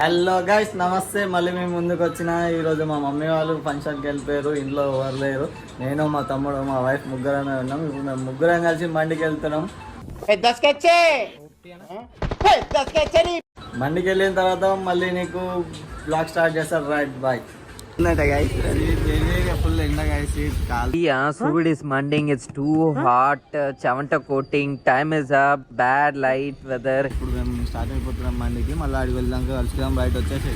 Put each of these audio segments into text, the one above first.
Hello guys, నమస్తే. మళ్ళీ మేము ముందుకు వచ్చిన ఈరోజు మా మమ్మీ వాళ్ళు ఫంక్షన్కి వెళ్ళిపోయారు. ఇంట్లో ఎవరు లేరు. నేను, మా తమ్ముడు, మా వైఫ్ ముగ్గురమే ఉన్నాం. ఇప్పుడు మేము ముగ్గురం కలిసి మండికి వెళ్తున్నాం. మండికి వెళ్ళిన తర్వాత మళ్ళీ నీకు బ్లాగ్ స్టార్ట్ చేస్తారు. Right bye. Food is mending. It's too hot. Chavanta coating. Time is up. Bad light weather. ఇప్పుడు మేము స్టార్ట్ అయిపోతున్నాం మండికి. మళ్ళీ అడిగి వెళ్దాక కలుసుకుందాం. బయట వచ్చేసి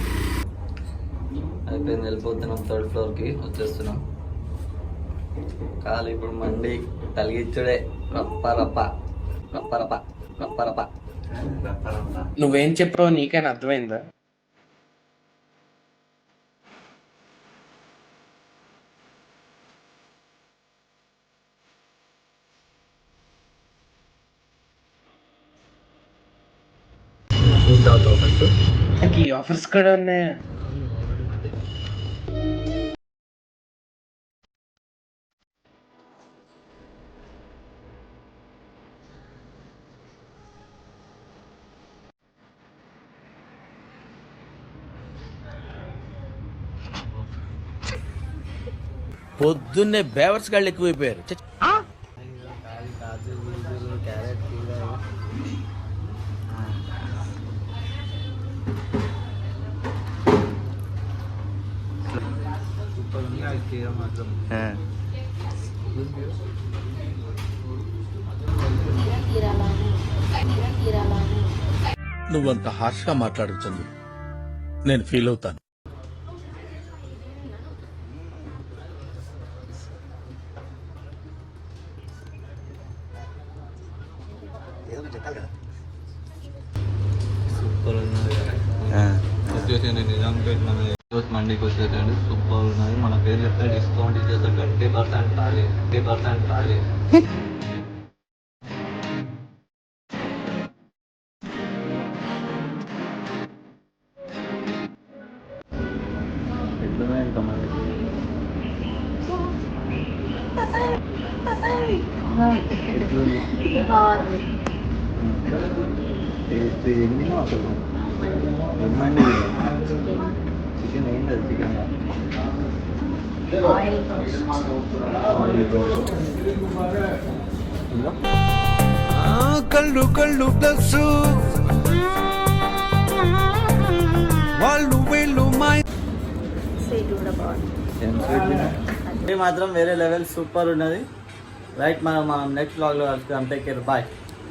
అయిపోయింది, వెళ్ళిపోతున్నాం. 3rd ఫ్లోర్కి వచ్చేస్తున్నాం. కాలు ఇప్పుడు మండి తలిగిచ్చుడే. రప్ప రప్ప రప్ప రప్ప రప్ప రప్ప. నువ్వేం చెప్పావు నీకైనా అర్థమైందా? నాకు ఈ ఆఫర్స్ కూడా ఉన్నాయా? పొద్దున్నే బేవర్స్ గాళ్ళు ఎక్కువైపోయారు. నువ్వంత హార్ష్గా మాట్లాడుతుంది, నేను ఫీల్ అవుతాను. సూపర్ ఉన్నది. వచ్చేసి నిజాంపేట మన మండికి వచ్చేసండి. సూపర్ ఉన్నది. మన పేరు చెప్తే డిస్కౌంట్ ఇచ్చేస్తారు. 20% ఖాళీ, 20% ఖాళీ. ఎట్లనే ఇంకా మనకి ఎన్ని అసలు ఎమ్మండి చికెన్ ఏంటి? చికెన్ కళ్ళు కళ్ళు ప్లస్ వాళ్ళు వీళ్ళు మాత్రం వేరే లెవెల్. సూపర్ ఉన్నది. రైట్, మనం నెక్స్ట్ వ్లాగ్లో కలుసుకుందాం. Take care, bye.